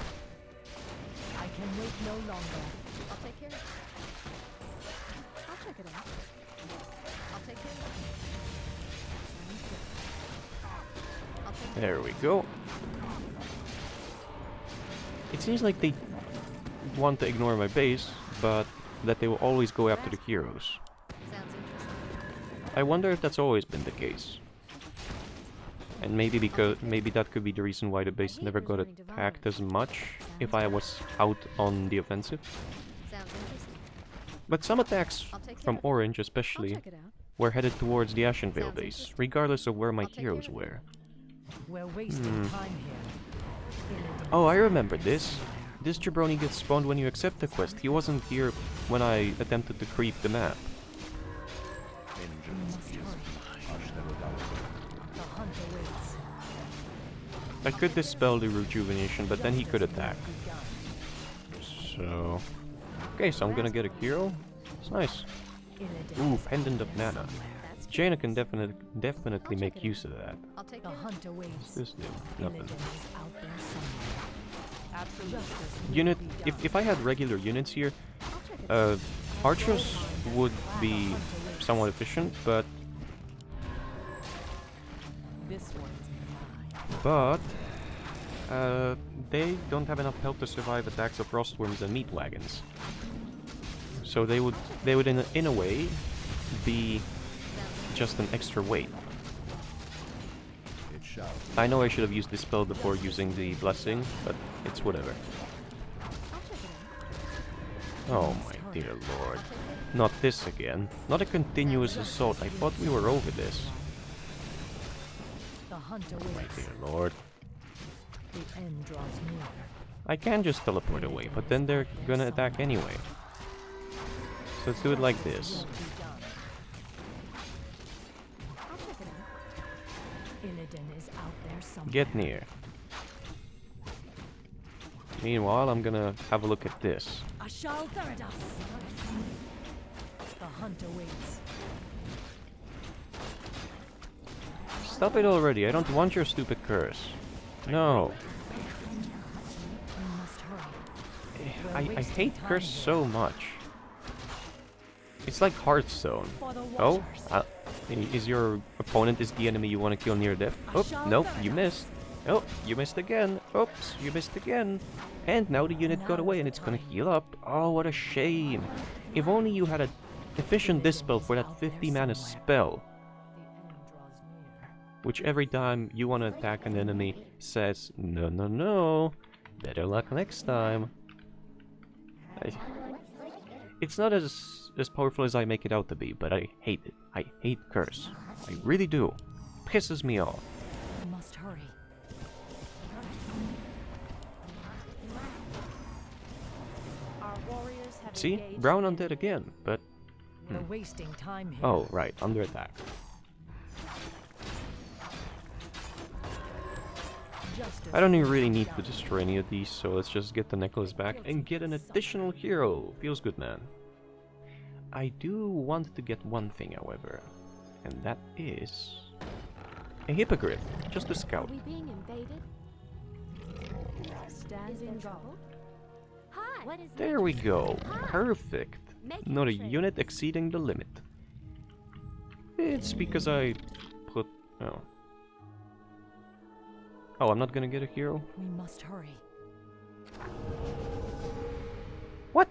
I can wait no longer. I'll take care of it. I'll check it out. I'll take care of it. Sounds good. I'll take care There we go. It seems like they want to ignore my base, but that they will always go after the heroes. Sounds interesting. I wonder if that's always been the case. And maybe that could be the reason why the base never got attacked as much if I was out on the offensive. Sounds interesting. But some attacks I'll take care from of it. Orange I'll especially check it out. were headed towards the Ashenvale Sounds base, interesting. regardless of where my I'll take heroes care of were. We're wasting time here. Illidan Oh, I is out remember there this. somewhere. This jabroni gets spawned when you accept the quest. He wasn't here when I attempted to creep the map. We must hurry. The hunt awaits. I could dispel the rejuvenation, but then he could Justice will attack. be done. So... Okay, so I'm gonna get a hero. It's nice. Illidan Ooh, is out Pendant of there Mana. somewhere. That's Jaina can definitely I'll make check it use of that. I'll take The care of it. hunt awaits. This do Illidan nothing. is out there somewhere. Justice will Unit, be if done. I had regular units here, I'll check it out. archers would be somewhat efficient, but This one's mine. they don't have enough health to survive attacks of frostworms and meat wagons. So they would in a way be just an extra weight. I know I should have used this spell before using the blessing, but it's whatever. I'll check it out. Oh my dear lord. Not this again. Not a continuous assault. I thought we were over this. The hunt Oh my awaits. dear lord. The end draws near. I can just teleport away, but then they're gonna attack anyway. So let's do it like this. Will be done. I'll check it out. Illidan is out there somewhere. Get near. Meanwhile, I'm gonna have a look at this. Ashal Theradas. The hunt awaits. Stop it already, I don't want your stupid curse. No. We must hurry. I hate curse so much. It's like Hearthstone. For the Oh? watchers. Is your opponent is the enemy you want to kill near death? Oh, nope, you missed. Oh, you missed again. Oops, you missed again. And now the unit got away and it's gonna heal up. Oh, what a shame. If only you had a efficient dispel for that 50 mana spell. The end draws near. Which every time you want to attack an enemy says, no, no, no. Better luck next time. It's not as powerful as I make it out to be, but I hate it. I hate curse. I really do. Pisses me off. We must hurry. Our warriors have See? engaged Brown the undead again, but... We're wasting time here. Oh, right, under attack. Justice I don't even will really be need to done. destroy any of these, so let's just get the necklace back and get an additional hero. Feels good, man. I do want to get one thing, however, and that is... a hippogriff, just a Are scout. we being invaded? Stand in guard. Hi. What is There we go. Perfect. Making Not a trades. unit exceeding the limit. It's because I put... Oh. Oh, I'm not gonna get a hero? We must hurry. What?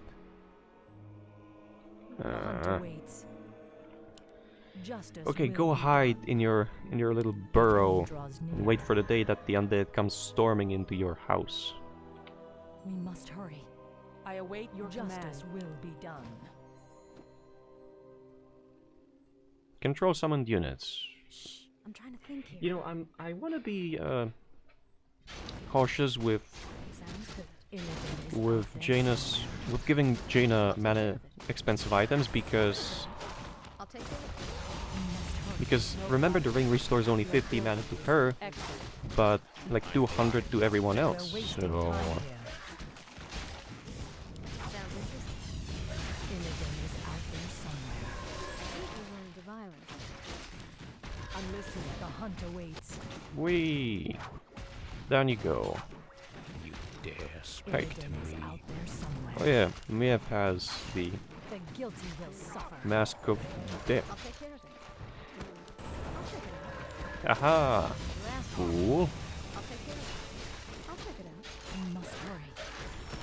The hunt awaits. Justice Okay, will go be hide done. in your little The burrow end draws and near. wait for the day that the undead comes storming into your house. We must hurry. I await your Justice command. will be done. Control summoned units. Shh. I'm trying to think here. You know, I want to be cautious with Sounds good. Illidan is out with there Jaina's somewhere. with giving Jaina mana expensive items because I'll take care of it. remember the ring restores only 50 mana to her, Excellent. but like 200 to everyone We're else. wasting So time here. Sounds interesting. Illidan is out there somewhere. We're willing to violence. Listen, the hunt awaits. wee, down you go. You dare speak Right. to Illidan is me. out there somewhere. Oh yeah, Maiev has the The guilty will suffer. Mask of Death. I'll take care of it. I'll check it out. Aha! You asked for it. Cool. I'll take care of it. I'll check it out. We must hurry.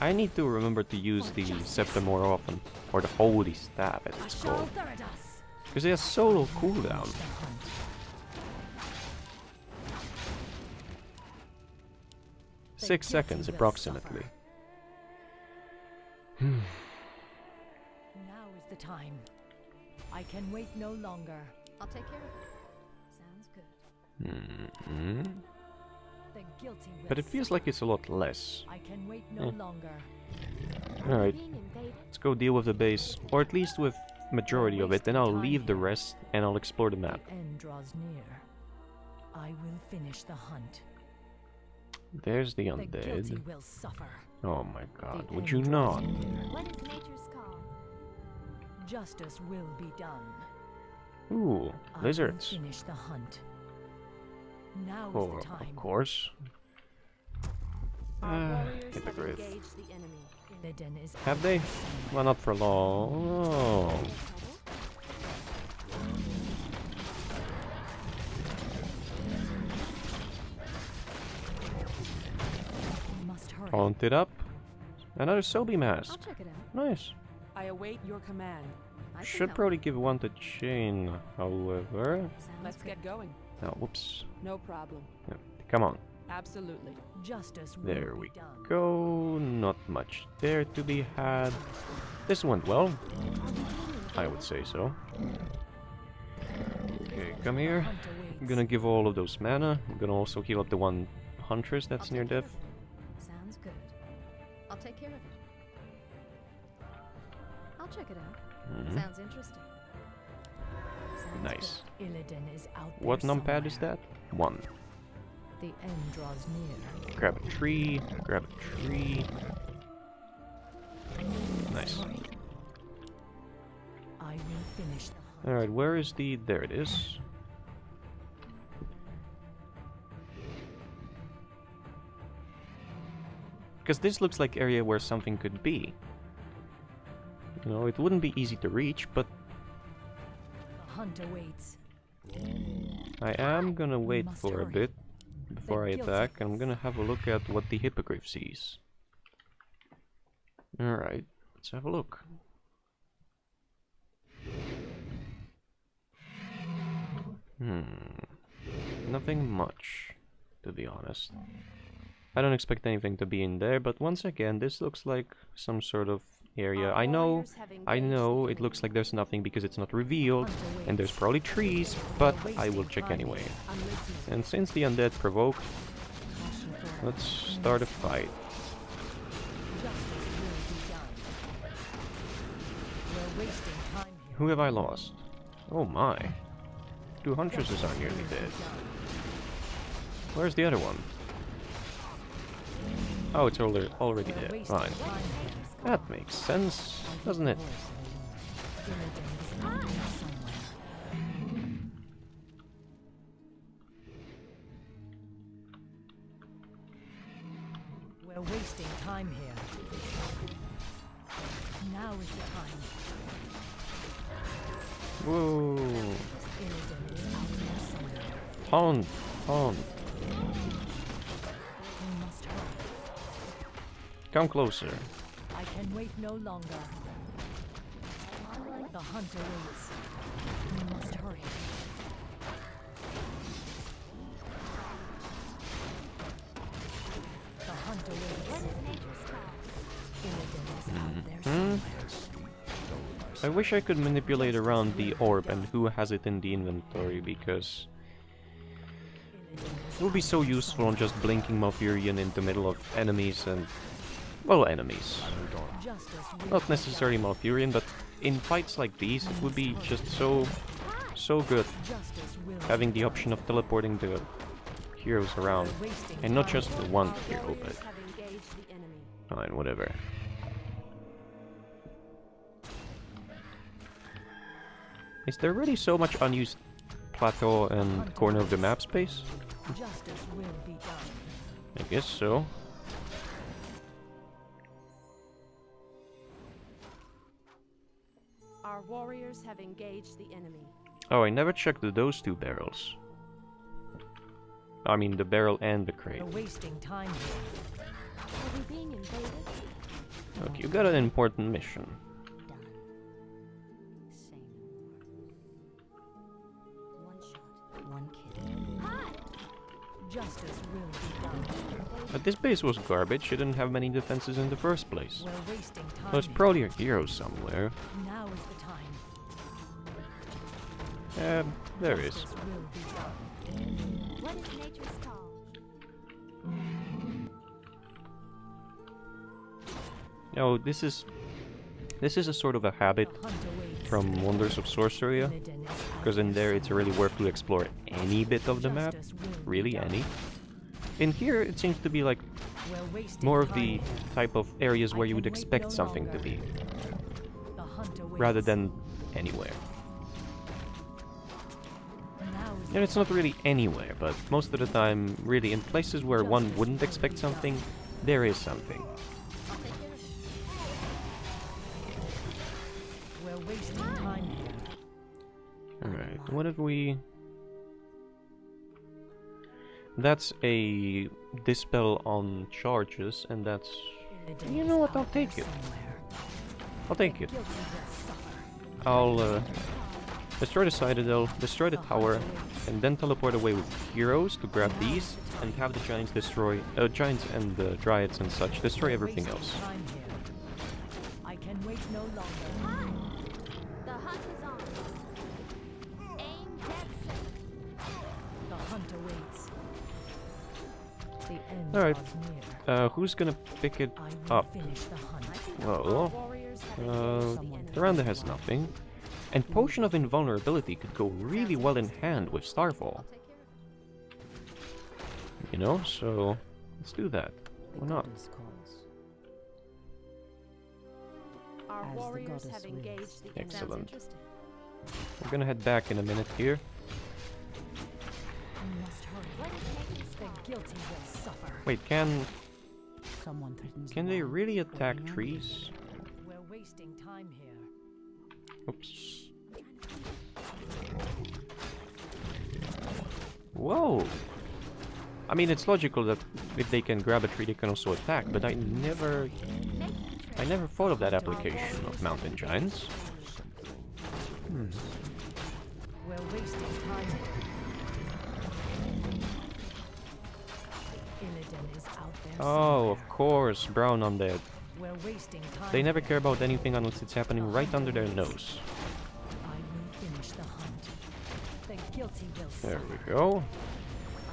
I need to remember to use the scepter more often, or the holy staff as it's Ashal called, Theridas. because it has solo cooldown. The hunt. 6 seconds approximately. Hmm. Now is the time. I can wait no longer. I'll take care of it. Sounds good. Hmm. The guilty will But it feels like it's a lot less. I can wait no longer. Alright, Being invaded. let's go deal with the base, or at least with majority of it, then I'll leave the rest and I'll explore the map. The end draws near. I will finish the hunt. There's the The guilty undead. will suffer. Oh my god, The would end you draws not? near. What is nature's call? Justice will be done. Ooh, I lizards. will finish the hunt. Now is Oh, the time. of course. Our warriors have Hippogriff. engaged the enemy. Illidan is Have they? Well, not for long. Oh. We must hurry. Haunted up. Another Sobi I'll mask. check it out. Nice. I await your command. I can Should help. probably give one to Chain, however. Sounds Let's good. get going. Oh, whoops. No problem. Yeah, come on. Absolutely. Justice will There be we done. go. Not much there to be had. This went well. I would say so. Okay, come here. Hunt I'm awaits. gonna give all of those mana. I'm gonna also heal up the one Huntress that's I'll near take care death. of it. Sounds good. I'll take care of it. I'll check it out. Mhm. Sounds interesting. Sounds Nice. Illidan is out there What numpad is somewhere. that? 1. The end draws near. Grab a tree. Grab a tree. Nice. I will finish the hunt. Alright, where is the... There it is. Because this looks like area where something could be. You know, it wouldn't be easy to reach, but The hunt awaits. I am gonna wait must for a hurry. bit before I guilty attack. I'm gonna have a look at what the Hippogriff sees. Alright, let's have a look. Nothing much, to be honest. I don't expect anything to be in there, but once again, this looks like some sort of area. Our I know, warriors have engaged the it looks enemy. like there's nothing because it's not revealed, Hunt awaits. and there's probably trees, but We're I will wasting check time anyway. here. I'm listening. And since the undead provoked, Caution for let's start a fight. Justice will be done. We're wasting time here. Who have I lost? Oh my. 2 Huntresses are nearly Will be dead. done. Where's the other one? Oh, it's already We're dead. wasting Fine. time here. That makes sense, doesn't it? Illidan is out there somewhere. We're wasting time here. Now is the time. Whoa. Illidan is out there somewhere. Haunt. Haunt. We must hurry. Come closer. I can wait no longer. The hunt awaits. We must hurry. The hunt awaits. What is nature's call? Illidan is out there Hmm? somewhere. I wish I could manipulate around the orb and who has it in the inventory, because Illidan is it would be out so there useful on just blinking Malfurion in the middle of enemies and well, enemies. Justice will Not necessarily Malfurion, but in fights like these, it would be just so good justice will having the option of teleporting the heroes around, wasting and not time. just the one Our hero, but warriors have engaged the enemy. fine, whatever. Is there really so much unused plateau and corner of the map space? Justice will be done. I guess so. Our warriors have engaged the enemy. Oh, I never checked those two barrels. I mean, the barrel and the crate. We're wasting time here. Are we being invaded? Okay, you got an important mission. Done. Say no more. One shot, one kill. Justice will be done. But this base was garbage, it didn't have many defenses in the first place. We're wasting time. There's here. probably a hero somewhere. Now is the time. There is. Justice will be done. What is nature's call? No, this is a sort of a habit The hunt awaits. from Wonders of Sorceria, Illidan is out because in there it's really worth to explore any bit of the map, Justice will be really done. any. In here it seems to be like We're wasting more of time the here. type of areas where I you would can wait expect no something to longer. be, The hunt awaits. rather than anywhere. Now is And it's not really anywhere, but most of the time, really in places where one wouldn't expect something, there is something. I'll take care of it. We're wasting time here. Alright, what if we... That's a dispel on charges, and that's... Illidan You is know what, out I'll there take it. somewhere. I'll take it. Guilty will suffer. I'll destroy the Citadel, destroy the tower, and then teleport away with heroes to grab these, and have the giants destroy... giants and dryads and such, destroy We're everything wasting else. time here. I can wait no longer. The hunt is on. Aim dead set. The hunt awaits. The end Alright. draws near. Who's gonna pick it I will up? finish the hunt. Our Well, warriors have engaged the enemy. Miranda has nothing. And Potion of Invulnerability could go really well in hand with Starfall. I'll take care of it. You know, so let's do that. Why not? Our As the warriors goddess have wills. engaged the enemy. Excellent. Interesting. We're gonna head back in a minute here. We must hurry. What is nature's The call? guilty will suffer. Wait, can Someone threatens can the they wild, really attack holding on. trees? We're wasting time here. Oops. Whoa! I mean, it's logical that if they can grab a tree, they can also attack, but I never thought of that application of mountain giants. Hmm. We're wasting time here. Illidan is out there. Oh, of somewhere. course, brown undead. We're wasting time. They never here. care about anything unless it's happening right under their nose. I will finish the hunt. The guilty will There suffer. we go.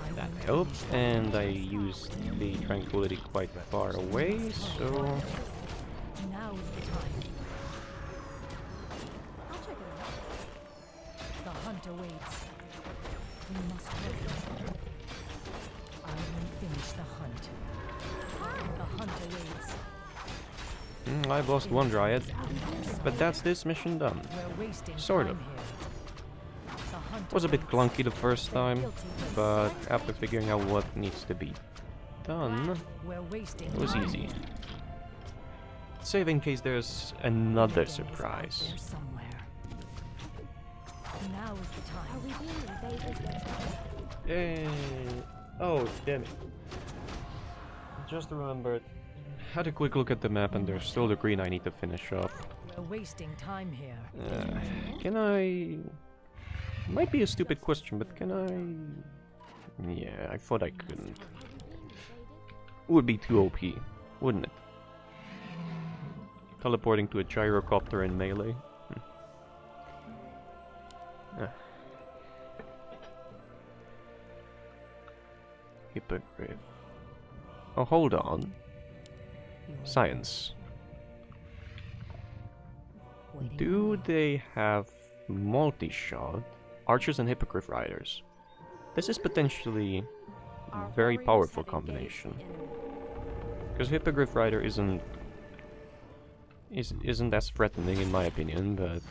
I That will helped, finish the and hunt. I used the tranquility quite far away, so... Now is the time. I'll check it out. The hunt awaits. We must hurry. I will finish the hunt. The hunt awaits. I've lost one dryad, but that's this mission done. We're wasting Sort time of. here. The hunt Was a bit awaits. clunky the first The time, guilty will but suffer. after figuring out what needs to be done, We're wasting it was time easy. here. Save in case there's another Illidan is out surprise. there somewhere. Now is the Are time. we being invaded? Eh, oh, damn it. Just remembered. Had a quick look at the map and there's still the green I need to finish off. We're wasting time here. Can I... Might be a stupid question, but can I... Yeah, I thought I couldn't. Would be too OP, wouldn't it? Teleporting to a gyrocopter in melee. Ah. Hippogriff. Oh, hold on. Science. Waiting Do on they have multi-shot? Archers and Hippogriff Riders. This is potentially Our a very warriors powerful have engaged the combination. enemy. Because Hippogriff Rider isn't as threatening in my opinion, but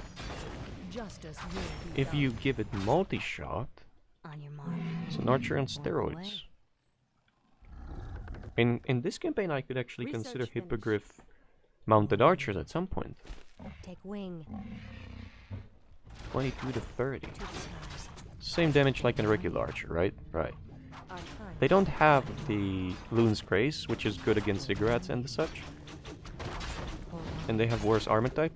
Justice will be if done. you give it multi-shot, on your mark. it's an archer on Walk away. steroids. In this campaign, I could actually consider Research finished. Hippogriff mounted archers at some point. Take wing 22 to 30. to the skies. Same damage like a regular archer, right? Right. Our time. They don't have the Loon's Grace, which is good against cigarettes and such. Hold on. And they have worse armor type.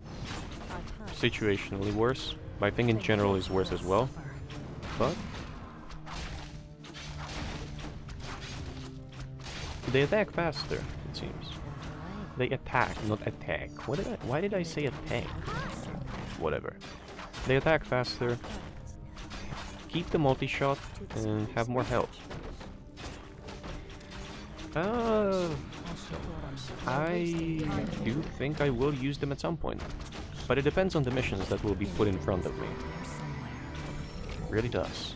Our time. Situationally worse. But I think in general is worse as well. But they attack faster, it seems. They attack, not attack. Why did I say attack? Whatever. They attack faster, keep the multi-shot, and have more health. I do think I will use them at some point. But it depends on the missions that will be put in front of me. It really does.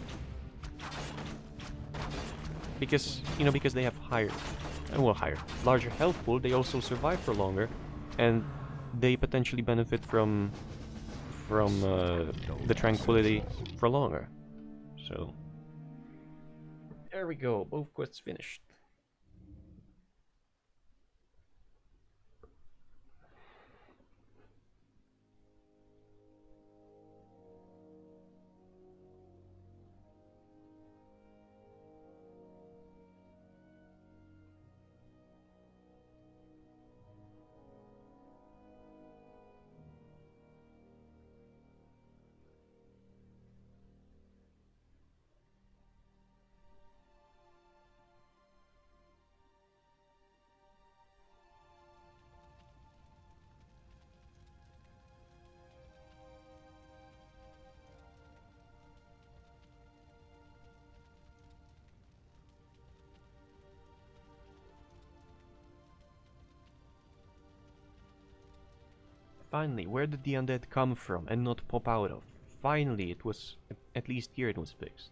Because, because they have larger health pool, they also survive for longer, and they potentially benefit from the tranquility for longer. So, there we go, both quests finished. Finally, where did the undead come from and not pop out of? Finally, it was, at least here it was fixed.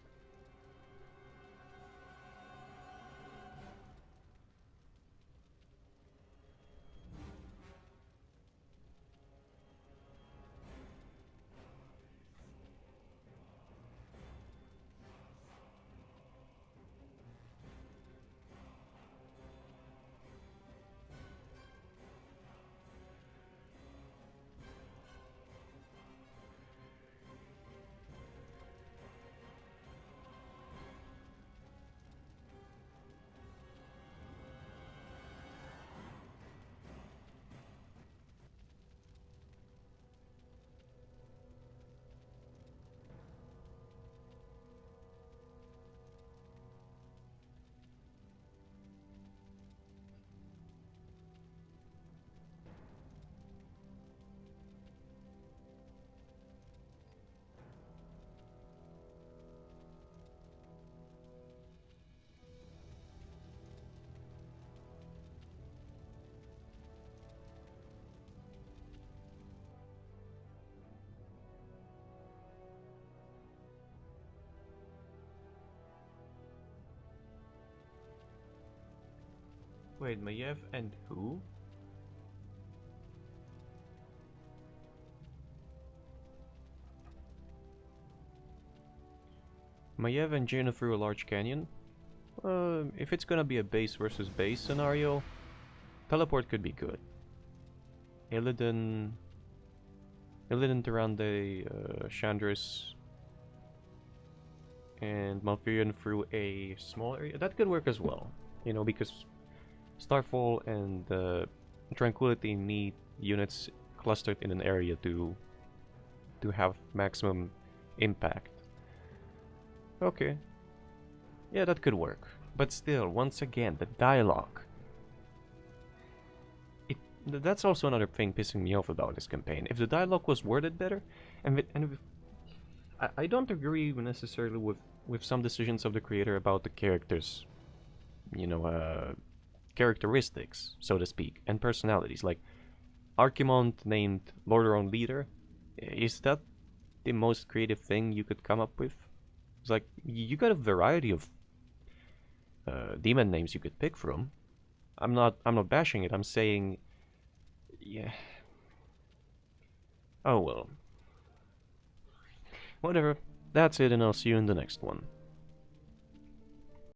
Wait, Maiev and who? Maiev and Jaina through a large canyon? If it's gonna be a base versus base scenario, teleport could be good. Illidan, Tyrande, Chandris, and Malfurion through a small area. That could work as well, because Starfall and Tranquility need units clustered in an area to have maximum impact. Okay. Yeah, that could work. But still, once again, the dialogue. That's also another thing pissing me off about this campaign. If the dialogue was worded better, I don't agree necessarily with some decisions of the creator about the characters, characteristics, so to speak, and personalities. Like Archimond named Lordaeron Leader. Is that the most creative thing you could come up with? It's like you got a variety of demon names you could pick from. I'm not bashing it. I'm saying, yeah. Oh well. Whatever. That's it, and I'll see you in the next one.